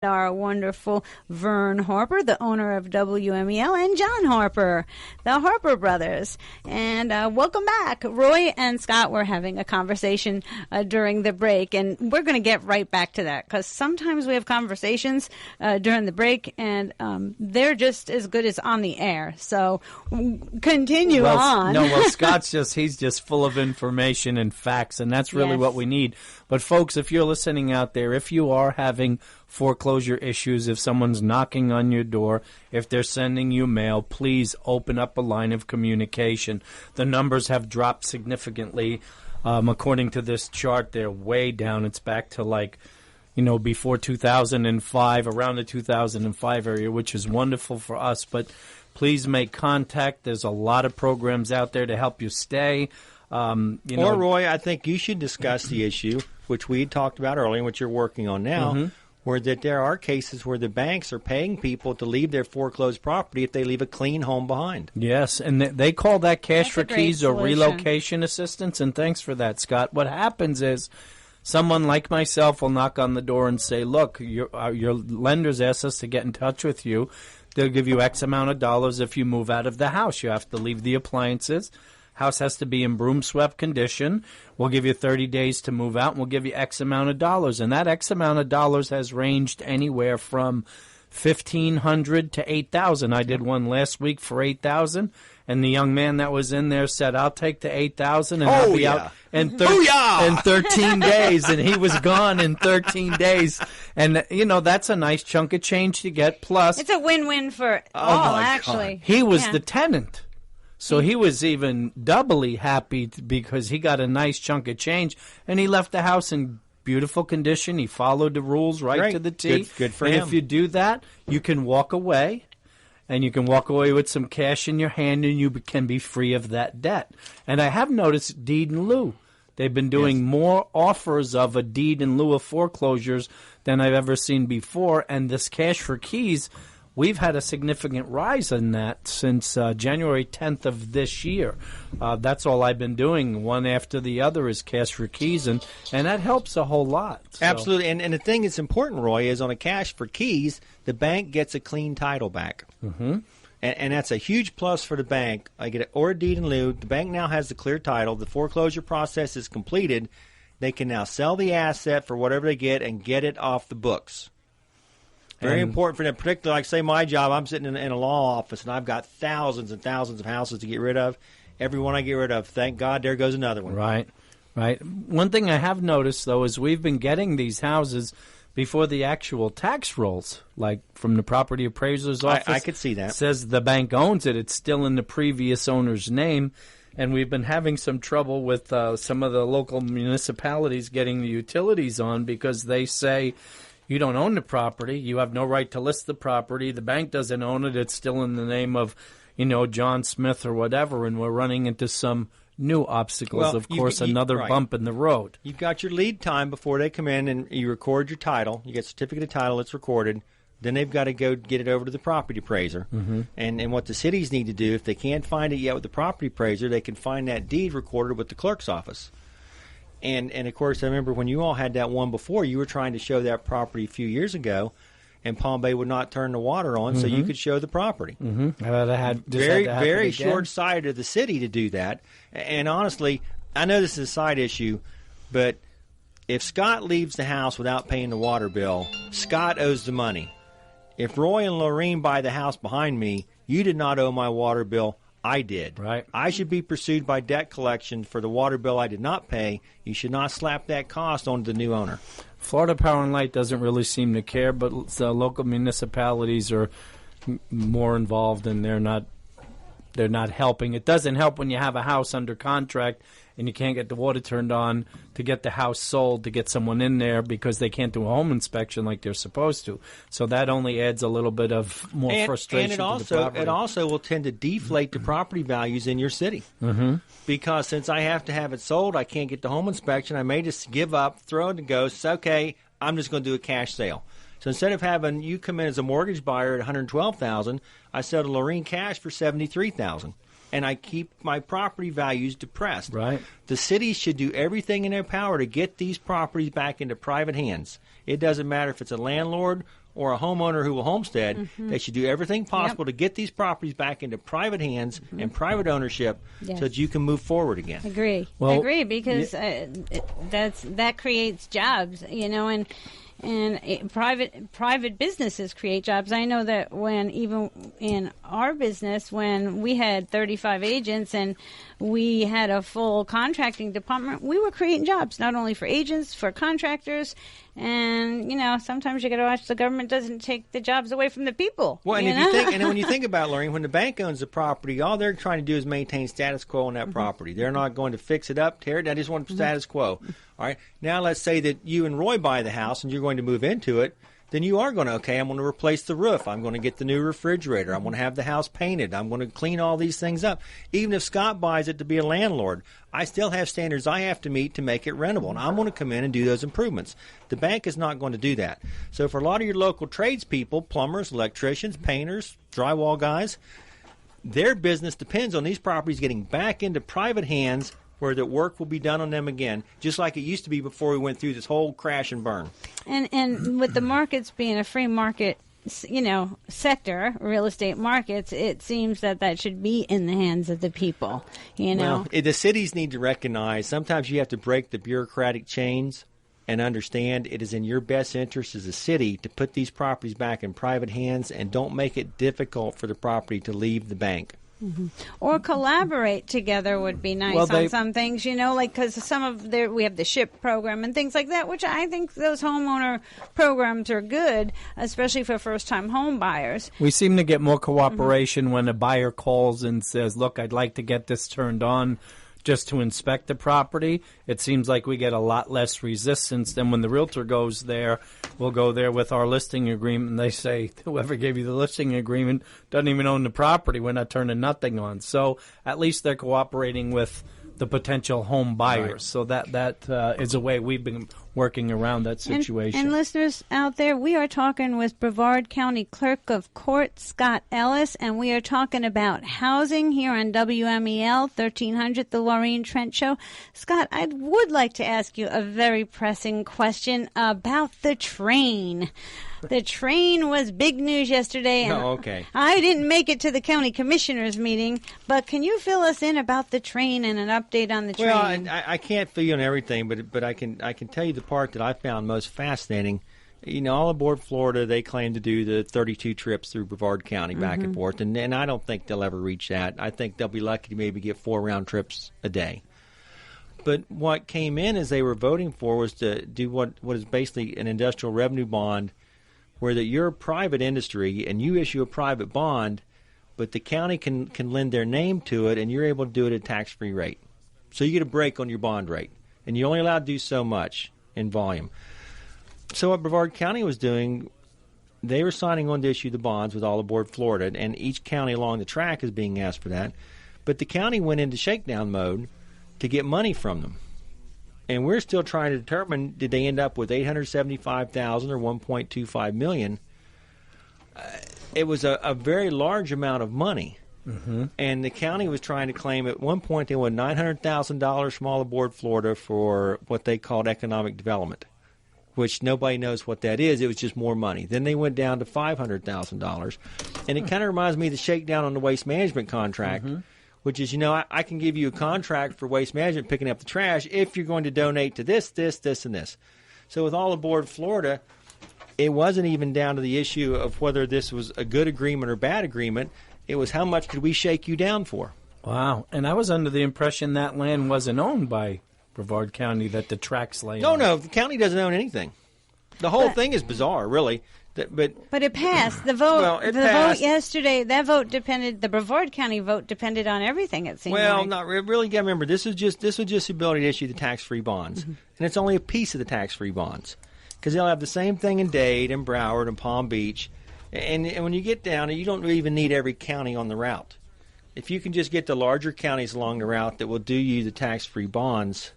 our wonderful Vern Harper, the owner of WMEL, and John Harper, the Harper brothers. And welcome back. Roy and Scott were having a conversation during the break, and we're going to get right back to that, because sometimes we have conversations during the break, and they're just as good as on the air. So continue on. Scott's he's just full of information and facts, and that's really what we need. But folks, if you're listening out there, if you are having foreclosure issues, if someone's knocking on your door, if they're sending you mail, please open up a line of communication. The numbers have dropped significantly. According to this chart, they're way down. It's back to before 2005, around the 2005 area, which is wonderful for us. But please make contact. There's a lot of programs out there to help you stay. Roy, I think you should discuss the issue, which we had talked about earlier and which you're working on now, where that there are cases where the banks are paying people to leave their foreclosed property if they leave a clean home behind. Yes, and they call that cash for keys or relocation assistance, and thanks for that, Scott. What happens is someone like myself will knock on the door and say, look, your lenders asked us to get in touch with you. They'll give you X amount of dollars if you move out of the house. You have to leave the appliances. House has to be in broom-swept condition. We'll give you 30 days to move out, and we'll give you X amount of dollars. And that X amount of dollars has ranged anywhere from $1,500 to $8,000. I did one last week for $8,000, and the young man that was in there said, I'll take the $8,000, and I'll be out in 13 days. And he was gone in 13 days. And, that's a nice chunk of change to get. Plus, it's a win-win for all, actually. God. He was the tenant. So he was even doubly happy because he got a nice chunk of change, and he left the house in beautiful condition. He followed the rules right to the T. Good for him. And if you do that, you can walk away, and you can walk away with some cash in your hand, and you can be free of that debt. And I have noticed deed in lieu. They've been doing more offers of a deed in lieu of foreclosures than I've ever seen before, and this cash for keys, we've had a significant rise in that since January 10th of this year. That's all I've been doing. One after the other is cash for keys, and that helps a whole lot. So. Absolutely. And the thing that's important, Roy, is on a cash for keys, the bank gets a clean title back. Mm-hmm. And that's a huge plus for the bank. I get or a deed in lieu. The bank now has the clear title. The foreclosure process is completed. They can now sell the asset for whatever they get and get it off the books. Very important for them, particularly like, say, my job, I'm sitting in a law office, and I've got thousands and thousands of houses to get rid of. Every one I get rid of, thank God, there goes another one. Right. One thing I have noticed, though, is we've been getting these houses before the actual tax rolls, like from the property appraiser's office. I could see that. Says the bank owns it. It's still in the previous owner's name. And we've been having some trouble with some of the local municipalities getting the utilities on because they say, you don't own the property. You have no right to list the property. The bank doesn't own it. It's still in the name of, John Smith or whatever, and we're running into some new obstacles, well, of course, another bump in the road. You've got your lead time before they come in and you record your title. You get a certificate of title. It's recorded. Then they've got to go get it over to the property appraiser. Mm-hmm. And what the cities need to do, if they can't find it yet with the property appraiser, they can find that deed recorded with the clerk's office. And of course, I remember when you all had that one before, you were trying to show that property a few years ago, and Palm Bay would not turn the water on, so you could show the property. Mm-hmm. Very short-sighted of the city to do that. And honestly, I know this is a side issue, but if Scott leaves the house without paying the water bill, Scott owes the money. If Roy and Laureen buy the house behind me, you did not owe my water bill. I did. Right. I should be pursued by debt collection for the water bill I did not pay. You should not slap that cost on the new owner. Florida Power and Light doesn't really seem to care, but local municipalities are more involved, and they're not helping. It doesn't help when you have a house under contract and you can't get the water turned on to get the house sold, to get someone in there because they can't do a home inspection like they're supposed to. So that only adds a little bit of more frustration to the property. It also will tend to deflate the property values in your city. Mm-hmm. Because since I have to have it sold, I can't get the home inspection. I may just give up, throw it in the ghost, say, okay, I'm just going to do a cash sale. So instead of having you come in as a mortgage buyer at $112,000, I sell to Laureen cash for $73,000. And I keep my property values depressed. Right. The city should do everything in their power to get these properties back into private hands. It doesn't matter if it's a landlord or a homeowner who will homestead, Mm-hmm. they should do everything possible to get these properties back into private hands and private ownership so that you can move forward again. Agree. Well, Agree, because that creates jobs, and private businesses create jobs. I know that when even in our business, when we had 35 agents and we had a full contracting department, we were creating jobs not only for agents, for contractors, and sometimes you got to watch the government doesn't take the jobs away from the people. Well, and if you think, and when you think about it, Laureen, when the bank owns the property, all they're trying to do is maintain status quo on that property. They're not going to fix it up, tear it down. They just want status quo. All right. Now let's say that you and Roy buy the house and you're going to move into it. Then you are going to, I'm going to replace the roof. I'm going to get the new refrigerator. I'm going to have the house painted. I'm going to clean all these things up. Even if Scott buys it to be a landlord, I still have standards I have to meet to make it rentable. And I'm going to come in and do those improvements. The bank is not going to do that. So for a lot of your local tradespeople, plumbers, electricians, painters, drywall guys, their business depends on these properties getting back into private hands where the work will be done on them again, just like it used to be before we went through this whole crash and burn. And with the markets being a free market, sector, real estate markets, it seems that should be in the hands of the people, Well, the cities need to recognize sometimes you have to break the bureaucratic chains and understand it is in your best interest as a city to put these properties back in private hands and don't make it difficult for the property to leave the bank. Mm-hmm. Or collaborate together would be nice on some things, because we have the SHIP program and things like that, which I think those homeowner programs are good, especially for first-time home buyers. We seem to get more cooperation when a buyer calls and says, look, I'd like to get this turned on just to inspect the property. It seems like we get a lot less resistance than when the realtor goes there. We'll go there with our listing agreement, and they say, whoever gave you the listing agreement doesn't even own the property. We're not turning nothing on. So at least they're cooperating with the potential home buyers. Right. So that is a way we've been working around that situation. And listeners out there, we are talking with Brevard County Clerk of Court, Scott Ellis, and we are talking about housing here on WMEL 1300, the Laureen Trent Show. Scott, I would like to ask you a very pressing question about the train. The train was big news yesterday. And okay. I didn't make it to the county commissioners meeting, but can you fill us in about the train and an update on the train? Well, I can't fill you on everything, but I can tell you the part that I found most fascinating. All aboard Florida, they claim to do the 32 trips through Brevard County back and forth, and I don't think they'll ever reach that. I think they'll be lucky to maybe get 4 round trips a day. But what came in as they were voting for was to do what is basically an industrial revenue bond, where that you're a private industry and you issue a private bond, but the county can lend their name to it and you're able to do it at a tax-free rate. So you get a break on your bond rate, and you're only allowed to do so much in volume. So what Brevard County was doing, they were signing on to issue the bonds with all aboard Florida, and each county along the track is being asked for that. But the county went into shakedown mode to get money from them. And we're still trying to determine, did they end up with $875,000 or $1.25 million? It was a very large amount of money. Mm-hmm. And the county was trying to claim at one point they won $900,000 from all aboard Florida for what they called economic development, which nobody knows what that is. It was just more money. Then they went down to $500,000. And it kind of reminds me of the shakedown on the waste management contract, which is, I can give you a contract for waste management picking up the trash if you're going to donate to this, and this. So with all aboard Florida, it wasn't even down to the issue of whether this was a good agreement or bad agreement. It was how much could we shake you down for. Wow. And I was under the impression that land wasn't owned by Brevard County, that the tracks lay on. No, the county doesn't own anything. The whole thing is bizarre, really. But it passed. The vote. Vote yesterday. That vote depended. The Brevard County vote depended on everything. It seemed. Well, like. not really. You got to remember, this was just the ability to issue the tax-free bonds, and it's only a piece of the tax-free bonds, because they'll have the same thing in Dade and Broward and Palm Beach, and when you get down, you don't even need every county on the route. If you can just get the larger counties along the route that will do you the tax-free bonds,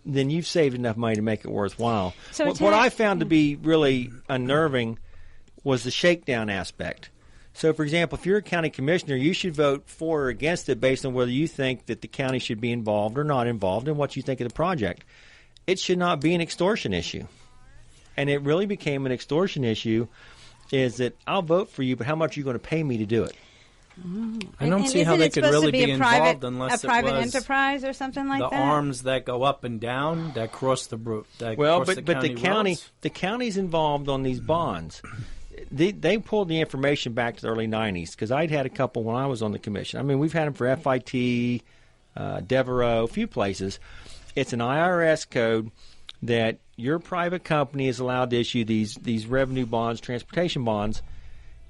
then you've saved enough money to make it worthwhile. So what I found to be really unnerving was the shakedown aspect. So, for example, if you're a county commissioner, you should vote for or against it based on whether you think that the county should be involved or not involved and what you think of the project. It should not be an extortion issue. And it really became an extortion issue is that I'll vote for you, but how much are you going to pay me to do it? I don't see how they could really be involved unless a private it was enterprise or something like the that. arms that go up and down that cross the the county's involved on these bonds. They pulled the information back to the early 90s because I'd had a couple when I was on the commission. I mean, we've had them for FIT, Devereaux, a few places. It's an IRS code that your private company is allowed to issue these revenue bonds, transportation bonds,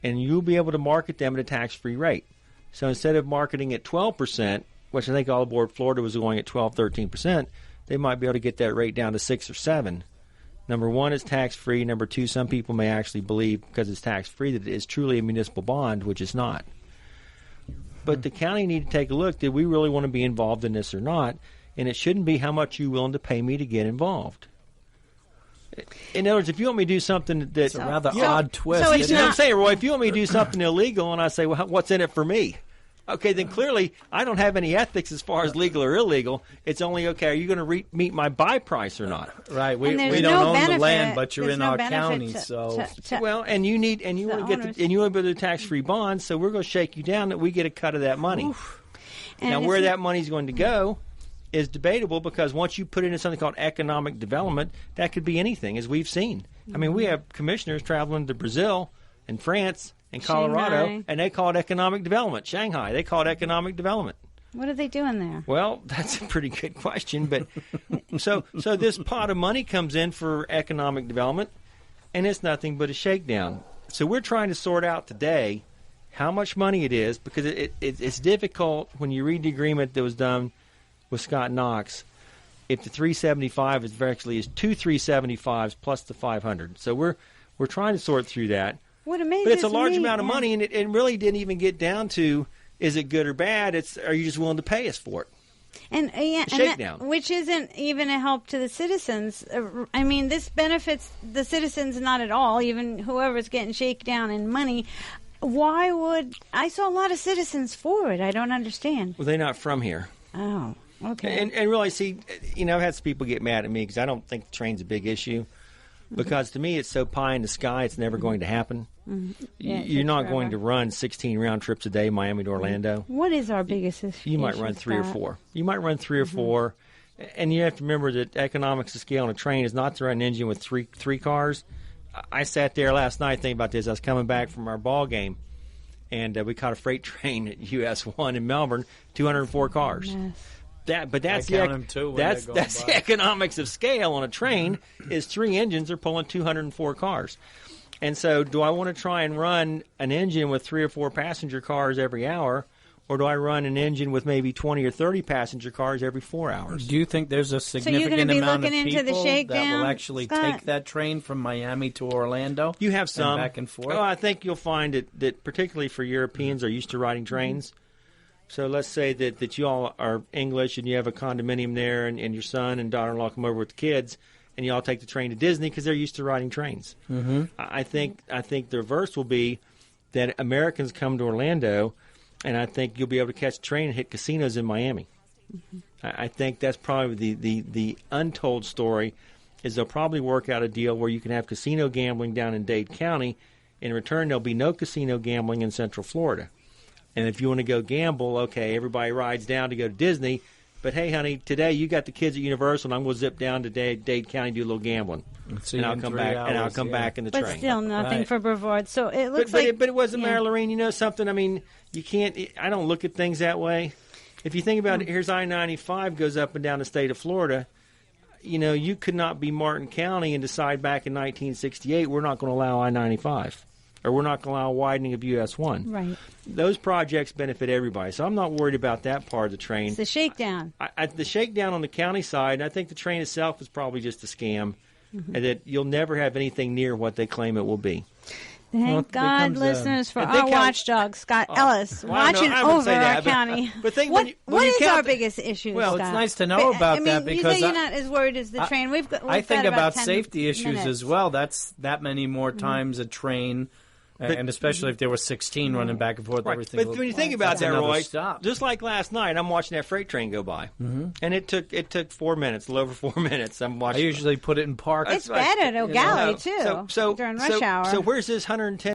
and you'll be able to market them at a tax-free rate. So instead of marketing at 12%, which I think all aboard Florida was going at 12, 13%, they might be able to get that rate down to 6 or 7. Number one, it's tax-free. Number two, some people may actually believe because it's tax-free that it is truly a municipal bond, which it's not. But the county need to take a look. Did we really want to be involved in this or not? And it shouldn't be how much you're willing to pay me to get involved. In other words, if you want me to do something that's a rather odd twist. So you know what I'm saying, Roy? If you want me to do something illegal and I say, well, what's in it for me? Okay, then clearly I don't have any ethics as far as legal or illegal. It's only, okay, are you going to meet my buy price or not? Right. We don't own the land, but you're in our county. And you want to get the tax-free bonds, so we're going to shake you down that we get a cut of that money. Now, where that money's going to go is debatable because once you put it into something called economic development, that could be anything, as we've seen. I mean, we have commissioners traveling to Brazil and France and Colorado, Shanghai. And they call it economic development. Shanghai, they call it economic development. What are they doing there? Well, that's a pretty good question. But so this pot of money comes in for economic development, and it's nothing but a shakedown. So we're trying to sort out today how much money it is because it's difficult when you read the agreement that was done with Scott Knox. If the 375 is actually is 2 375s plus the 500, so we're trying to sort through that. What amazes But it's a large me, amount of money, and it really didn't even get down to is it good or bad. It's are you just willing to pay us for it? And which isn't even a help to the citizens. I mean, this benefits the citizens not at all. Even whoever's getting shaken down in money. Why would I saw a lot of citizens for it? I don't understand. Well, they're not from here. Oh. Okay. And really, see, I've had some people get mad at me because I don't think the train's a big issue. Because to me, it's so pie in the sky, it's never going to happen. Mm-hmm. Yeah, You're not going to run 16 round trips a day, Miami to Orlando. What is our biggest issue? You might run 3 or 4. You might run 3 or 4. And you have to remember that economics of scale on a train is not to run an engine with three cars. I sat there last night thinking about this. I was coming back from our ball game, and we caught a freight train at US 1 in Melbourne, 204 cars. Yes. That's the economics of scale on a train is 3 engines are pulling 204 cars. And so do I want to try and run an engine with 3 or 4 passenger cars every hour, or do I run an engine with maybe 20 or 30 passenger cars every 4 hours? Do you think there's a significant amount of people that will actually Scott? take that train from Miami to Orlando? You have some. And back and forth? Oh, I think you'll find that particularly for Europeans are used to riding trains. So let's say that you all are English and you have a condominium there and your son and daughter-in-law come over with the kids and you all take the train to Disney because they're used to riding trains. Mm-hmm. I think the reverse will be that Americans come to Orlando and I think you'll be able to catch a train and hit casinos in Miami. Mm-hmm. I think that's probably the untold story is they'll probably work out a deal where you can have casino gambling down in Dade County. In return, there'll be no casino gambling in Central Florida. And if you want to go gamble, okay, everybody rides down to go to Disney. But, hey, honey, today you got the kids at Universal, and I'm going to zip down to Dade County and do a little gambling. And I'll come back in the train. But still nothing for Brevard. So it looks but it wasn't Mary Laureen. You know something? I mean, you can't – I don't look at things that way. If you think about it, here's I-95 goes up and down the state of Florida. You know, you could not be Martin County and decide back in 1968 we're not going to allow I-95. Or we're not going to allow a widening of US 1. Right. Those projects benefit everybody. So I'm not worried about that part of the train. It's the shakedown. The shakedown on the county side, I think the train itself is probably just a scam. Mm-hmm. And that you'll never have anything near what they claim it will be. Thank God, listeners, for our watchdog, Scott Ellis, watching over our county. But what is our biggest issue, Well, Scott? it's nice to know about that because you say you're not as worried as the train. I think about safety issues minutes. as well. That's that many more times a train And especially if there were 16 running back and forth. Right. Everything. But when you think about that, Roy, stop. just like last night, I'm watching that freight train go by, and it took 4 minutes, a little over 4 minutes. I'm watching. I usually put it in park. It's bad at O'Galley too. So during rush hour. So where's this 110